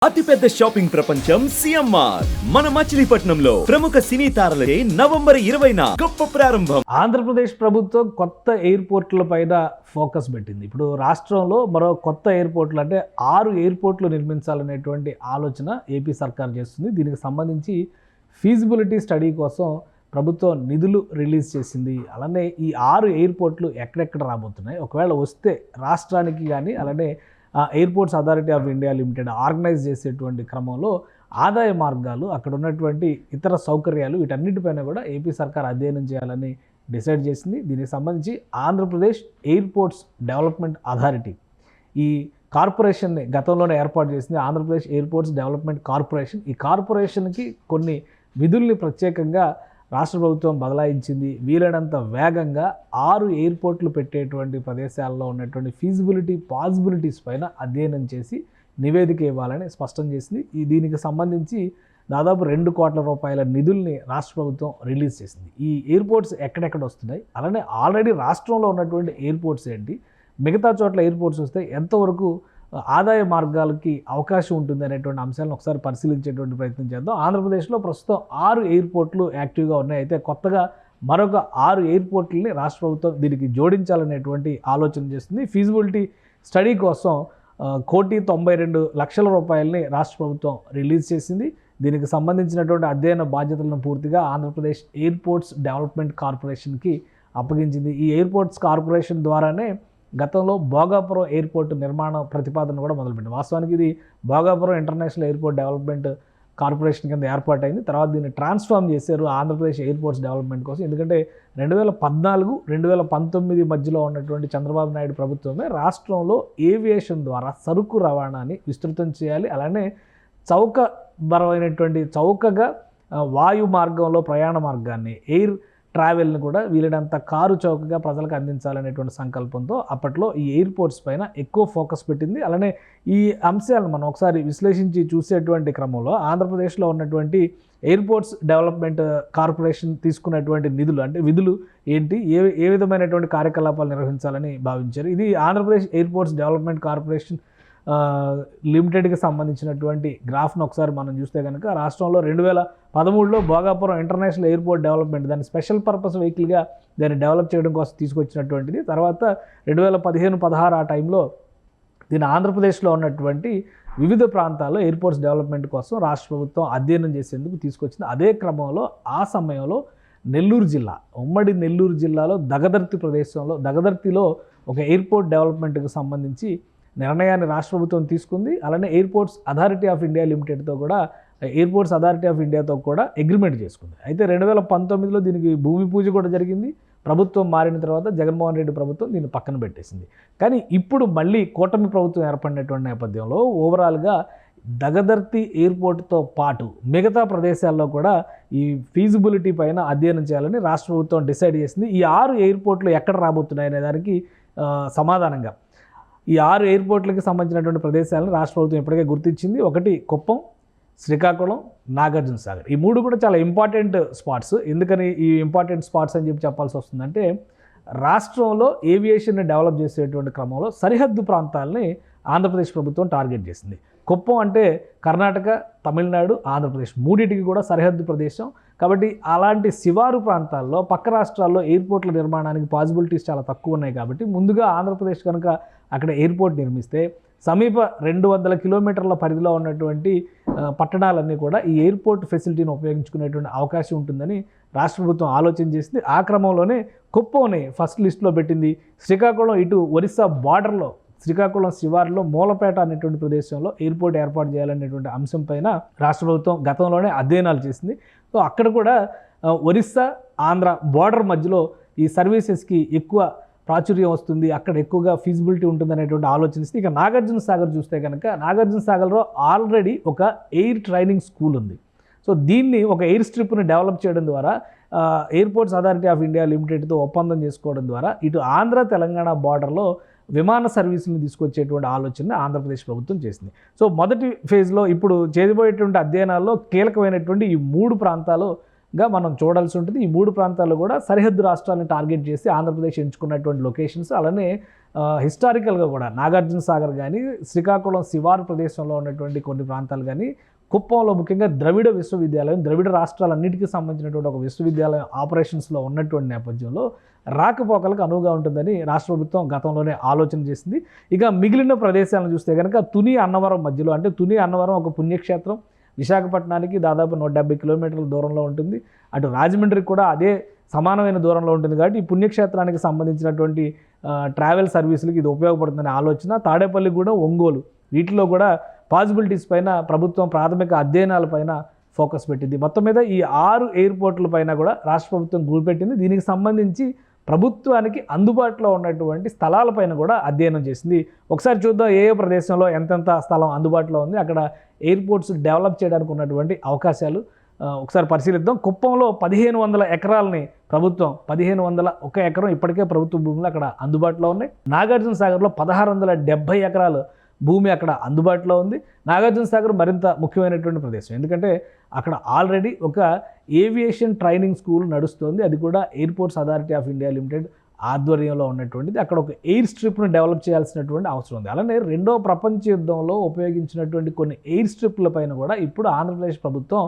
అతిపెద్ద షాపింగ్ ప్రపంచం సిఎంఆర్ మన మచిలీపట్నంలో ప్రముఖ సినీ తారలే నవంబర్ 20న గొప్ప ప్రారంభం. ఆంధ్రప్రదేశ్ ప్రభుత్వం కొత్త ఎయిర్పోర్ట్ల పైన ఫోకస్ పెట్టింది. ఇప్పుడు రాష్ట్రంలో మరో కొత్త ఎయిర్పోర్ట్లు అంటే 6 ఎయిర్పోర్ట్లు నిర్మించాలనేటువంటి ఆలోచన ఏపీ సర్కార్ చేస్తుంది. దీనికి సంబంధించి ఫీజిబిలిటీ స్టడీ కోసం ప్రభుత్వం నిధులు రిలీజ్ చేసింది. అలానే ఈ 6 ఎయిర్పోర్ట్లు ఎక్కడెక్కడ రాబోతున్నాయి, ఒకవేళ వస్తే రాష్ట్రానికి కానీ అలానే airports authority of India limited organise చేసేటువంటి క్రమంలో ఆదాయ మార్గాలు, అక్కడ ఉన్నటువంటి ఇతర సౌకర్యాలు, వీటన్నిటిపైన కూడా ఏపీ సర్కార్ అధ్యయనం చేయాలని డిసైడ్ చేసింది. దీనికి సంబంధించి ఆంధ్రప్రదేశ్ ఎయిర్పోర్ట్స్ డెవలప్మెంట్ అథారిటీ ఈ కార్పొరేషన్ని గతంలోనే ఏర్పాటు చేసింది. Andhra Pradesh airports development corporation. ఈ కార్పొరేషన్కి కొన్ని విధుల్ని ప్రత్యేకంగా రాష్ట్ర ప్రభుత్వం బదలాయించింది. వీలైనంత వేగంగా 6 ఎయిర్పోర్ట్లు పెట్టేటువంటి ప్రదేశాల్లో ఉన్నటువంటి ఫీజిబిలిటీ పాసిబిలిటీస్ పైన అధ్యయనం చేసి నివేదిక ఇవ్వాలని స్పష్టం చేసింది. దీనికి సంబంధించి దాదాపు 2 కోట్ల రూపాయల నిధుల్ని రాష్ట్ర ప్రభుత్వం రిలీజ్ చేసింది. ఈ ఎయిర్పోర్ట్స్ ఎక్కడెక్కడ వస్తున్నాయి, అలానే ఆల్రెడీ రాష్ట్రంలో ఉన్నటువంటి ఎయిర్పోర్ట్స్ ఏంటి, మిగతా చోట్ల ఎయిర్పోర్ట్స్ వస్తే ఎంతవరకు ఆదాయ మార్గాలకి అవకాశం ఉంటుంది అనేటువంటి అంశాలను ఒకసారి పరిశీలించేటువంటి ప్రయత్నం చేద్దాం. ఆంధ్రప్రదేశ్లో ప్రస్తుతం 6 ఎయిర్పోర్ట్లు యాక్టివ్గా ఉన్నాయి. అయితే కొత్తగా మరొక 6 ఎయిర్పోర్ట్లని రాష్ట్ర ప్రభుత్వం దీనికి జోడించాలనేటువంటి ఆలోచన చేస్తుంది. ఫీజిబిలిటీ స్టడీ కోసం 1,92,00,000 రూపాయలని రాష్ట్ర ప్రభుత్వం రిలీజ్ చేసింది. దీనికి సంబంధించినటువంటి అధ్యయన బాధ్యతలను పూర్తిగా ఆంధ్రప్రదేశ్ ఎయిర్పోర్ట్స్ డెవలప్మెంట్ కార్పొరేషన్కి అప్పగించింది. ఈ ఎయిర్పోర్ట్స్ కార్పొరేషన్ ద్వారానే గతంలో భోగాపురం ఎయిర్పోర్ట్ నిర్మాణ ప్రతిపాదన కూడా మొదలుపెట్టింది. వాస్తవానికి ఇది Bhogapuram international airport development corporation కింద ఏర్పాటైంది. తర్వాత దీన్ని ట్రాన్స్ఫార్మ్ చేశారు ఆంధ్రప్రదేశ్ ఎయిర్పోర్ట్స్ డెవలప్మెంట్ కోసం. ఎందుకంటే 2014, 2019 మధ్యలో ఉన్నటువంటి చంద్రబాబు నాయుడు ప్రభుత్వమే రాష్ట్రంలో ఏవియేషన్ ద్వారా సరుకు రవాణాని విస్తృతం చేయాలి, అలానే చౌకగా వాయు మార్గంలో ప్రయాణ మార్గాన్ని, ఎయిర్ ట్రావెల్ని కూడా వీలైనంత కారు చౌకగా ప్రజలకు అందించాలనేటువంటి సంకల్పంతో అప్పట్లో ఈ ఎయిర్పోర్ట్స్ పైన ఎక్కువ ఫోకస్ పెట్టింది. అలానే ఈ అంశాలను మనం ఒకసారి విశ్లేషించి చూసేటువంటి క్రమంలో ఆంధ్రప్రదేశ్లో ఉన్నటువంటి ఎయిర్పోర్ట్స్ డెవలప్మెంట్ కార్పొరేషన్ తీసుకున్నటువంటి నిధులు అంటే విధులు ఏంటి, ఏ విధమైనటువంటి కార్యకలాపాలు నిర్వహించాలని భావించారు. ఇది ఆంధ్రప్రదేశ్ ఎయిర్పోర్ట్స్ డెవలప్మెంట్ కార్పొరేషన్ లిమిటెడ్కి సంబంధించినటువంటి గ్రాఫ్ను ఒకసారి మనం చూస్తే కనుక రాష్ట్రంలో 2013లో భోగాపురం ఇంటర్నేషనల్ ఎయిర్పోర్ట్ డెవలప్మెంట్ దాన్ని స్పెషల్ పర్పస్ వెహికల్గా దాన్ని డెవలప్ చేయడం కోసం తీసుకొచ్చినటువంటిది. తర్వాత 2015-16 ఆ టైంలో దీని ఆంధ్రప్రదేశ్లో ఉన్నటువంటి వివిధ ప్రాంతాల్లో ఎయిర్పోర్ట్స్ డెవలప్మెంట్ కోసం రాష్ట్ర ప్రభుత్వం అధ్యయనం చేసేందుకు తీసుకొచ్చింది. అదే క్రమంలో ఆ సమయంలో నెల్లూరు జిల్లా, ఉమ్మడి నెల్లూరు జిల్లాలో దగదర్తిలో ఒక ఎయిర్పోర్ట్ డెవలప్మెంట్కి సంబంధించి నిర్ణయాన్ని రాష్ట్ర ప్రభుత్వం తీసుకుంది. అలానే ఎయిర్పోర్ట్స్ అథారిటీ ఆఫ్ ఇండియా లిమిటెడ్తో కూడా ఎయిర్పోర్ట్స్ అథారిటీ ఆఫ్ ఇండియాతో కూడా అగ్రిమెంట్ చేసుకుంది. అయితే 2019లో దీనికి భూమి పూజ కూడా జరిగింది. ప్రభుత్వం మారిన తర్వాత జగన్మోహన్ రెడ్డి ప్రభుత్వం దీన్ని పక్కన పెట్టేసింది. కానీ ఇప్పుడు మళ్ళీ కూటమి ప్రభుత్వం ఏర్పడినటువంటి నేపథ్యంలో ఓవరాల్గా దగదర్తి ఎయిర్పోర్ట్తో పాటు మిగతా ప్రదేశాల్లో కూడా ఈ ఫీజిబిలిటీ పైన అధ్యయనం చేయాలని రాష్ట్ర ప్రభుత్వం డిసైడ్ చేసింది. ఈ 6 ఎయిర్పోర్ట్లు ఎక్కడ రాబోతున్నాయి అనే దానికి సమాధానంగా ఈ 6 ఎయిర్పోర్ట్లకి సంబంధించినటువంటి ప్రదేశాలను రాష్ట్ర ప్రభుత్వం ఇప్పటికే గుర్తించింది. ఒకటి కుప్పం, శ్రీకాకుళం, నాగార్జున సాగర్. ఈ 3 కూడా చాలా ఇంపార్టెంట్ స్పాట్స్. ఎందుకని ఈ ఇంపార్టెంట్ స్పాట్స్ అని చెప్పాల్సి వస్తుందంటే రాష్ట్రంలో ఏవియేషన్ని డెవలప్ చేసేటువంటి క్రమంలో సరిహద్దు ప్రాంతాలని ఆంధ్రప్రదేశ్ ప్రభుత్వం టార్గెట్ చేసింది. కుప్పం అంటే కర్ణాటక, తమిళనాడు, ఆంధ్రప్రదేశ్ మూడింటికి కూడా సరిహద్దు ప్రదేశం. కాబట్టి అలాంటి శివారు ప్రాంతాల్లో పక్క రాష్ట్రాల్లో ఎయిర్పోర్ట్ల నిర్మాణానికి పాసిబిలిటీస్ చాలా తక్కువ ఉన్నాయి. కాబట్టి ముందుగా ఆంధ్రప్రదేశ్ కనుక అక్కడ ఎయిర్పోర్ట్ నిర్మిస్తే సమీప 200 కిలోమీటర్ల పరిధిలో ఉన్నటువంటి పట్టణాలన్నీ కూడా ఈ ఎయిర్పోర్ట్ ఫెసిలిటీని ఉపయోగించుకునేటువంటి అవకాశం ఉంటుందని రాష్ట్ర ప్రభుత్వం ఆలోచన చేసింది. ఆ క్రమంలోనే కుప్పంని ఫస్ట్ లిస్టులో పెట్టింది. శ్రీకాకుళం ఇటు ఒరిస్సా బార్డర్లో శ్రీకాకుళం శివారులో మూలపేట అనేటువంటి ప్రదేశంలో ఎయిర్పోర్ట్ ఏర్పాటు చేయాలనేటువంటి అంశం పైన రాష్ట్ర ప్రభుత్వం గతంలోనే అధ్యయనాలు చేసింది. సో అక్కడ కూడా ఒరిస్సా ఆంధ్ర బార్డర్ మధ్యలో ఈ సర్వీసెస్కి ఎక్కువ ప్రాచుర్యం వస్తుంది, అక్కడ ఎక్కువగా ఫీజిబిలిటీ ఉంటుంది అనేటువంటి ఆలోచనిస్తే ఇక నాగార్జున సాగర్ చూస్తే కనుక నాగార్జున సాగర్లో ఆల్రెడీ ఒక ఎయిర్ ట్రైనింగ్ స్కూల్ ఉంది. సో దీన్ని ఒక ఎయిర్ స్ట్రిప్ని డెవలప్ చేయడం ద్వారా ఎయిర్పోర్ట్స్ అథారిటీ ఆఫ్ ఇండియా లిమిటెడ్తో ఒప్పందం చేసుకోవడం ద్వారా ఇటు ఆంధ్ర తెలంగాణ బార్డర్లో విమాన సర్వీసులను తీసుకొచ్చేటువంటి ఆలోచన ఆంధ్రప్రదేశ్ ప్రభుత్వం చేసింది. సో మొదటి ఫేజ్లో ఇప్పుడు చేయబోయేటువంటి అధ్యయనాల్లో కీలకమైనటువంటి ఈ 3 ప్రాంతాలు మనం చూడాల్సి ఉంటుంది. ఈ 3 ప్రాంతాలు కూడా సరిహద్దు రాష్ట్రాలను టార్గెట్ చేసి ఆంధ్రప్రదేశ్ ఎంచుకున్నటువంటి లొకేషన్స్. అలానే హిస్టారికల్గా కూడా నాగార్జున సాగర్ కానీ, శ్రీకాకుళం శివారు ప్రదేశంలో ఉన్నటువంటి కొన్ని ప్రాంతాలు కానీ, కుప్పంలో ముఖ్యంగా ద్రవిడ విశ్వవిద్యాలయం, ద్రవిడ రాష్ట్రాలన్నిటికీ సంబంధించినటువంటి ఒక విశ్వవిద్యాలయం ఆపరేషన్స్లో ఉన్నటువంటి నేపథ్యంలో రాకపోకలకు అనువుగా ఉంటుందని రాష్ట్ర ప్రభుత్వం గతంలోనే ఆలోచన చేసింది. ఇక మిగిలిన ప్రదేశాలను చూస్తే కనుక తుని అన్నవరం మధ్యలో, అంటే తుని అన్నవరం ఒక పుణ్యక్షేత్రం, విశాఖపట్నానికి దాదాపు 170 కిలోమీటర్ల దూరంలో ఉంటుంది. అటు రాజమండ్రికి కూడా అదే సమానమైన దూరంలో ఉంటుంది. కాబట్టి ఈ పుణ్యక్షేత్రానికి సంబంధించినటువంటి ట్రావెల్ సర్వీసులకి ఇది ఉపయోగపడుతుందనే ఆలోచన. తాడేపల్లిగూడెం, ఒంగోలు వీటిలో కూడా పాసిబిలిటీస్ పైన ప్రభుత్వం ప్రాథమిక అధ్యయనాలపైన ఫోకస్ పెట్టింది. మొత్తం మీద ఈ 6 ఎయిర్పోర్టుల పైన కూడా రాష్ట్ర ప్రభుత్వం గురిపెట్టింది. దీనికి సంబంధించి ప్రభుత్వానికి అందుబాటులో ఉన్నటువంటి స్థలాలపైన కూడా అధ్యయనం చేసింది. ఒకసారి చూద్దాం ఏ ప్రదేశంలో ఎంతెంత స్థలం అందుబాటులో ఉంది, అక్కడ ఎయిర్పోర్ట్స్ డెవలప్ చేయడానికి ఉన్నటువంటి అవకాశాలు ఒకసారి పరిశీలిద్దాం. కుప్పంలో 1500 ఎకరాలని ప్రభుత్వం, 1501 ఎకరం ఇప్పటికే ప్రభుత్వ భూములు అక్కడ అందుబాటులో ఉన్నాయి. నాగార్జున సాగర్లో 1670 ఎకరాలు భూమి అక్కడ అందుబాటులో ఉంది. నాగార్జున సాగర్ మరింత ముఖ్యమైనటువంటి ప్రదేశం, ఎందుకంటే అక్కడ ఆల్రెడీ ఒక ఏవియేషన్ ట్రైనింగ్ స్కూల్ నడుస్తుంది. అది కూడా airports authority of India limited ఆధ్వర్యంలో ఉన్నటువంటిది. అక్కడ ఒక ఎయిర్ స్ట్రిప్ను డెవలప్ చేయాల్సినటువంటి అవసరం ఉంది. అలానే 2వ ప్రపంచ యుద్ధంలో ఉపయోగించినటువంటి కొన్ని ఎయిర్ స్ట్రిప్ల పైన కూడా ఇప్పుడు ఆంధ్రప్రదేశ్ ప్రభుత్వం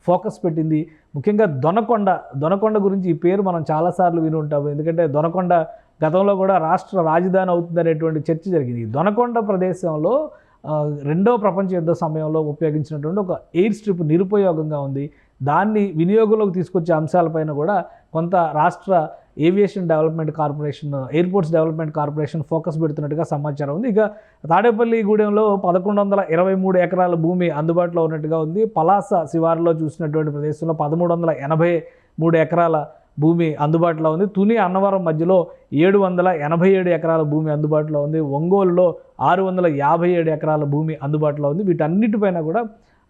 ఫోకస్ పెట్టింది. ముఖ్యంగా దొనకొండ గురించి ఈ పేరు మనం చాలాసార్లు విని ఉంటాము. ఎందుకంటే దొనకొండ గతంలో కూడా రాష్ట్ర రాజధాని అవుతుందనేటువంటి చర్చ జరిగింది. దొనకొండ ప్రదేశంలో 2వ ప్రపంచ యుద్ధ సమయంలో ఉపయోగించినటువంటి ఒక ఎయిర్ స్ట్రిప్ నిరుపయోగంగా ఉంది. దాన్ని వినియోగంలోకి తీసుకొచ్చే అంశాలపైన కూడా కొంత రాష్ట్ర aviation development corporation, airports development corporation focus పెడుతున్నట్టుగా సమాచారం ఉంది. ఇక తాడేపల్లిగూడెంలో 1123 ఎకరాల భూమి అందుబాటులో ఉన్నట్టుగా ఉంది. పలాస శివారులో చూసినటువంటి ప్రదేశంలో 1383 ఎకరాల భూమి అందుబాటులో ఉంది. తుని అన్నవరం మధ్యలో 787 ఎకరాల భూమి అందుబాటులో ఉంది. ఒంగోలులో 657 ఎకరాల భూమి అందుబాటులో ఉంది. వీటన్నిటిపైన కూడా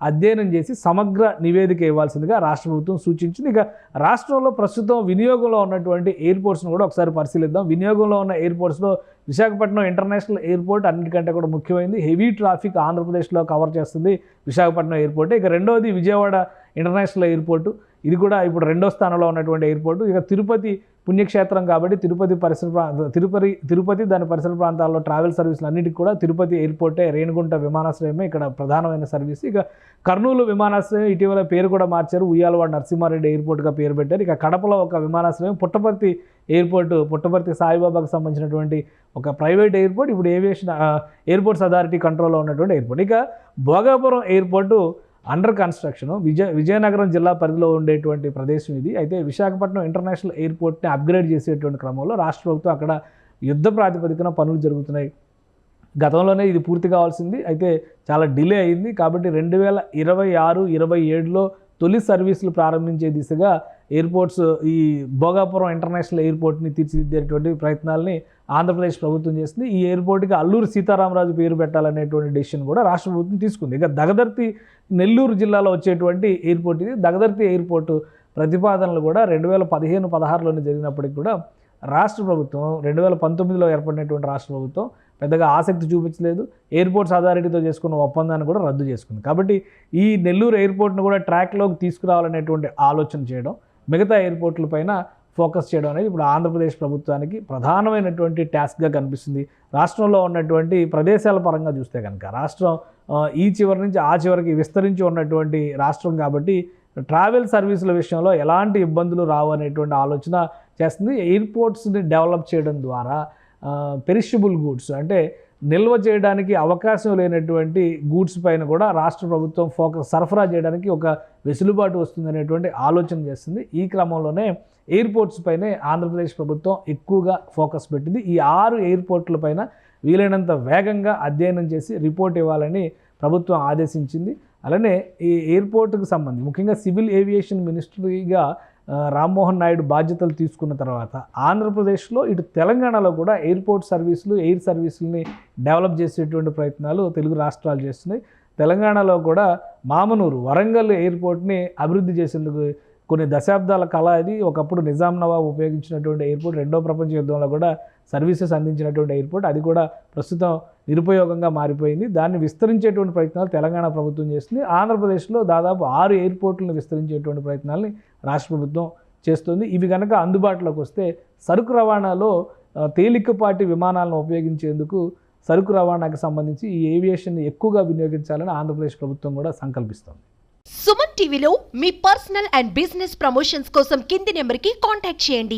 అధ్యయనం చేసి సమగ్ర నివేదిక ఇవ్వాల్సిందిగా రాష్ట్ర ప్రభుత్వం సూచించింది. ఇక రాష్ట్రంలో ప్రస్తుతం వినియోగంలో ఉన్నటువంటి ఎయిర్పోర్ట్స్ను కూడా ఒకసారి పరిశీలిద్దాం. వినియోగంలో ఉన్న ఎయిర్పోర్ట్స్లో విశాఖపట్నం ఇంటర్నేషనల్ ఎయిర్పోర్ట్ అన్నిటికంటే కూడా ముఖ్యమైనది. హెవీ ట్రాఫిక్ ఆంధ్రప్రదేశ్లో కవర్ చేస్తుంది విశాఖపట్నం ఎయిర్పోర్ట్. ఇక రెండవది విజయవాడ ఇంటర్నేషనల్ ఎయిర్పోర్టు, ఇది కూడా ఇప్పుడు 2వ స్థానంలో ఉన్నటువంటి ఎయిర్పోర్టు. ఇక తిరుపతి పుణ్యక్షేత్రం కాబట్టి తిరుపతి దాని పరిసర ప్రాంతాల్లో ట్రావెల్ సర్వీసులు అన్నిటికీ కూడా తిరుపతి ఎయిర్పోర్టే, రేణిగుంట విమానాశ్రయమే ఇక్కడ ప్రధానమైన సర్వీస్. ఇక కర్నూలు విమానాశ్రయం ఇటీవల పేరు కూడా మార్చారు, ఉయ్యాలవాడ నరసింహారెడ్డి ఎయిర్పోర్ట్గా పేరు పెట్టారు. ఇక కడపలో ఒక విమానాశ్రయం, పుట్టపర్తి ఎయిర్పోర్టు, పుట్టపర్తి సాయిబాబాకు సంబంధించినటువంటి ఒక ప్రైవేట్ ఎయిర్పోర్ట్, ఇప్పుడు ఎయిర్పోర్ట్స్ అథారిటీ కంట్రోల్లో ఉన్నటువంటి ఎయిర్పోర్ట్. ఇక Bhogapuram airport under construction, Vizianagaram జిల్లా పరిధిలో ఉండేటువంటి ప్రదేశం ఇది. అయితే విశాఖపట్నం ఇంటర్నేషనల్ ఎయిర్పోర్ట్ని అప్గ్రేడ్ చేసేటువంటి క్రమంలో రాష్ట్ర ప్రభుత్వం అక్కడ యుద్ధ ప్రాతిపదికన పనులు జరుగుతున్నాయి. గతంలోనే ఇది పూర్తి కావాల్సింది, అయితే చాలా డిలే అయింది. కాబట్టి 2026-27లో తొలి సర్వీసులు ప్రారంభించే దిశగా ఎయిర్పోర్ట్స్, ఈ భోగాపురం ఇంటర్నేషనల్ ఎయిర్పోర్ట్ని తీర్చిదిద్దేటువంటి ప్రయత్నాలని ఆంధ్రప్రదేశ్ ప్రభుత్వం చేస్తుంది. ఈ ఎయిర్పోర్ట్కి అల్లూరి సీతారామరాజు పేరు పెట్టాలనేటువంటి డెసిషన్ కూడా రాష్ట్ర ప్రభుత్వం తీసుకుంది. ఇక దగదర్తి నెల్లూరు జిల్లాలో వచ్చేటువంటి ఎయిర్పోర్ట్ ఇది. దగదర్తి ఎయిర్పోర్టు ప్రతిపాదనలు కూడా 2015-16లోనే జరిగినప్పటికీ కూడా రాష్ట్ర ప్రభుత్వం 2019లో ఏర్పడినటువంటి రాష్ట్ర ప్రభుత్వం పెద్దగా ఆసక్తి చూపించలేదు. ఎయిర్పోర్ట్స్ అథారిటీతో చేసుకున్న ఒప్పందాన్ని కూడా రద్దు చేసుకుంది. కాబట్టి ఈ నెల్లూరు ఎయిర్పోర్ట్ను కూడా ట్రాక్లోకి తీసుకురావాలనేటువంటి ఆలోచన చేయడం, మిగతా ఎయిర్పోర్ట్ల పైన ఫోకస్ చేయడం అనేది ఇప్పుడు ఆంధ్రప్రదేశ్ ప్రభుత్వానికి ప్రధానమైనటువంటి టాస్క్గా కనిపిస్తుంది. రాష్ట్రంలో ఉన్నటువంటి ప్రదేశాల పరంగా చూస్తే కనుక రాష్ట్రం ఈ చివరి నుంచి ఆ చివరికి విస్తరించి ఉన్నటువంటి రాష్ట్రం కాబట్టి ట్రావెల్ సర్వీసుల విషయంలో ఎలాంటి ఇబ్బందులు రావు అనేటువంటి ఆలోచన చేస్తుంది. ఎయిర్పోర్ట్స్ని డెవలప్ చేయడం ద్వారా పెరిషబుల్ గూడ్స్, అంటే నిల్వ చేయడానికి అవకాశం లేనటువంటి గూడ్స్ పైన కూడా రాష్ట్ర ప్రభుత్వం సరఫరా చేయడానికి ఒక వెసులుబాటు వస్తుందనేటువంటి ఆలోచన చేస్తుంది. ఈ క్రమంలోనే ఎయిర్పోర్ట్స్ పైనే ఆంధ్రప్రదేశ్ ప్రభుత్వం ఎక్కువగా ఫోకస్ పెట్టింది. ఈ 6 ఎయిర్పోర్ట్ల పైన వీలైనంత వేగంగా అధ్యయనం చేసి రిపోర్ట్ ఇవ్వాలని ప్రభుత్వం ఆదేశించింది. అలానే ఈ ఎయిర్పోర్ట్కి సంబంధించి ముఖ్యంగా సివిల్ ఏవియేషన్ మినిస్ట్రీగా రామ్మోహన్ నాయుడు బాధ్యతలు తీసుకున్న తర్వాత ఆంధ్రప్రదేశ్లో ఇటు తెలంగాణలో కూడా ఎయిర్పోర్ట్ సర్వీసులు, ఎయిర్ సర్వీసులని డెవలప్ చేసేటువంటి ప్రయత్నాలు తెలుగు రాష్ట్రాలు చేస్తున్నాయి. తెలంగాణలో కూడా మామనూరు, వరంగల్ ఎయిర్పోర్ట్ని అభివృద్ధి చేసేందుకు కొన్ని దశాబ్దాల కళ ఇది. ఒకప్పుడు నిజాం నవాబ్ ఉపయోగించినటువంటి ఎయిర్పోర్ట్ 2వ ప్రపంచ యుద్ధంలో కూడా సర్వీసెస్ అందించినటువంటి ఎయిర్పోర్ట్. అది కూడా ప్రస్తుతం నిరుపయోగంగా మారిపోయింది. దాన్ని విస్తరించేటువంటి ప్రయత్నాలు తెలంగాణ ప్రభుత్వం చేస్తుంది. ఆంధ్రప్రదేశ్లో దాదాపు 6 ఎయిర్పోర్ట్లను విస్తరించేటువంటి ప్రయత్నాలని రాష్ట్ర ప్రభుత్వం చేస్తుంది. ఇవి కనుక అందుబాటులోకి వస్తే సరుకు రవాణాలో తేలికపాటి విమానాలను ఉపయోగించేందుకు సరుకు రవాణాకి సంబంధించి ఈ ఏవియేషన్ ఎక్కువగా వినియోగించాలని ఆంధ్రప్రదేశ్ ప్రభుత్వం కూడా సంకల్పిస్తోంది. సుమన్ టీవీలో మీ పర్సనల్ అండ్ బిజినెస్ ప్రమోషన్స్ కోసం కింది నెంబర్కి కాంటాక్ట్ చేయండి.